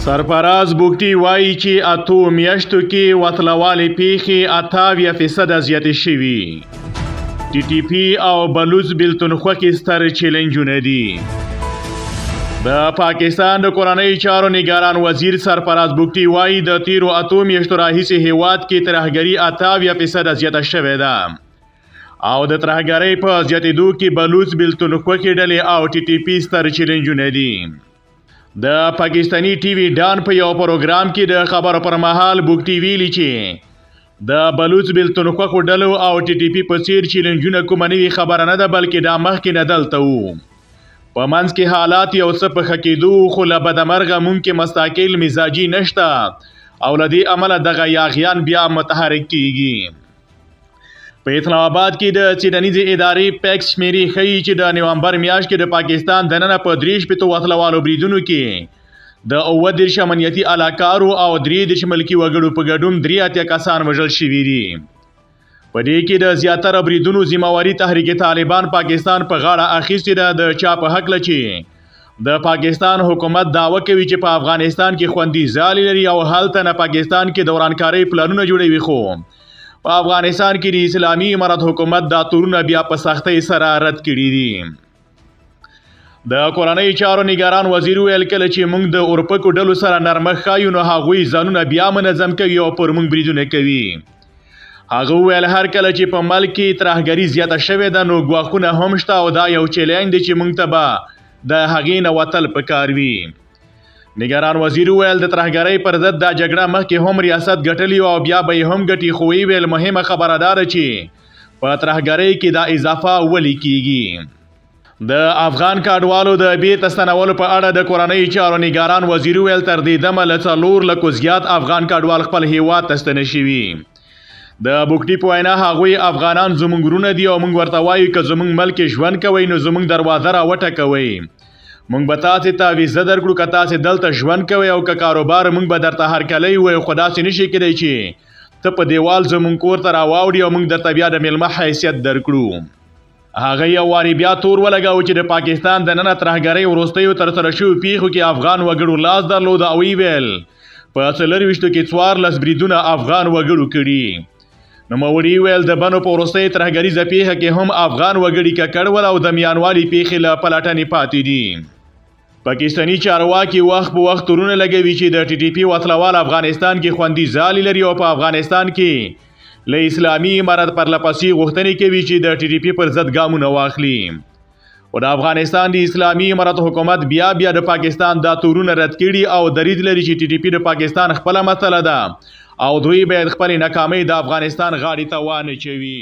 سرفراز بوګټي وایي چې اتو میاشتو کې وتلوالې پیښې 88% زیاتې شوي. ټي ټي پی او بلوچ بېلتونخوا کې ستر چیلنجونه دي. د پاکستان د کورنۍ چارو نگران وزیر سرفراز بوګټي وایي د تیرو اتو میاشتو راهیسې هیواد کې ترهګري 88% زیاته شوې ده او د ترهګرۍ په زیاتېدو کې بلوچ بېلتونخوا کې ډلې او ټي ټي پی ستر چیلنجونه دي. د پاکستانی ټي وي ډان په یو پروګرام کې د خبرو پر مهال بوګټي ویلي چې د بلوچ بېلتونخوا ډلو او ټي ټي پی په څیر چیلنجونه کومه نوې خبره نه ده بلکې دا مخکې نه دلته وو. په منځ کې حالات یو څه په ښه کېدو خو له بدمرغه ممکن مستقل مزاجي نشته او له دې امله دغه یاغیان بیا متحرک کیږي. په اسلام آباد کې د څېړنیزې ادارې پیکس شمیرې ښیي چې د نومبر میاشت کې د پاکستان دننه په 63 وسلوالو بریدونو کې د 29 امنیتي علاقارو او 3 ملکي وګړو په ګډون 83 کسان وژل شوي دي. په دې کې د زیاتره بریدونو ذمہواري تحریک طالبان پاکستان په غاړه اخیستې ده د چا په حق چې د پاکستان حکومت دعوه کوي چې په افغانستان کې خوندي ځالې لري او هلته نه پاکستان کې دورانکارۍ پلانونه جوړوي خو په افغانستان کې د اسلامي امارت حکومت دا تورونه بیا په سختۍ سره رد کړي دي. د کورنۍ چارو نگران وزیر ویل کله چې موږ د اورپکو ډلو سره نرمښت ښایو نو هغوی ځانونه بیا منظم کوي او پر موږ بریدونه کوي. هغه ویل هر کله چې په ملک کې ترهګري زیاته شوې ده نو ګواښونه هم شته او دا یو چیلنج دی چې موږ ته به د هغې نه وتل پکار وي. نگران وزیر ویل د ترهګرۍ پر ضد دا جګړه مخکې هم ریاست ګټلی او بیا به یې هم ګټي خو ویل مهمه خبره داره چې په ترهګرۍ کې دا اضافه ولې کیږي. د افغان کډوالو د بیرته ستنولو په اړه د کورنۍ چارو نگران وزیر ویل تر دې دمه له 4 لکو زیات افغان کډوال خپل هیواد ته ستنه شوي. د بوګټي په وینا هغوی افغانان زموږ ورونه دي او موږ ورته وایو که زموږ ملک ژوند کوئ نو زموږ دروازه را وټکوئ. موږ به تاسې ته ویزه درکړو که تاسې دلته ژوند کوئ او که کاروبار موږ به درته هرکلی ووایو خو داسې نشي کېدی چې ته په دیوال زموږ کور ته راواوړي او موږ درته بیا د میلمه حیثیت درکړو. هغه یو وارې بیا تور ولګاوه چې د پاکستان دننه ترهګرۍ وروستیو ترسره شویو پیښو کې افغان وګړو لاس درلود او ویل په 24 کې 14 بریدونه افغان وګړو کړي. نوموړي ویل د بنو په وروستۍ ترهګریزه پیښه کې هم افغان وګړي ککړ ول او د میانوالي پیښې له پلټنې پاتې دي. پاکستانی چارواکي وخت په وخت تورونه لګوي چې د ټي ټي پی وسلوال افغانستان کې خوندي ځالې لري او په افغانستان کې له اسلامي امارت پرلپسې غوښتنې کوي چې د ټي ټي پی پر ضد ګامونه واخلي. او د افغانستان د اسلامي امارت حکومت بیا د پاکستان دا تورونه رد کړي او درید لري چې ټي ټي پی د پاکستان خپله مسله ده او دوی باید خپل ناکامۍ د افغانستان غاړې ته وانه چوي.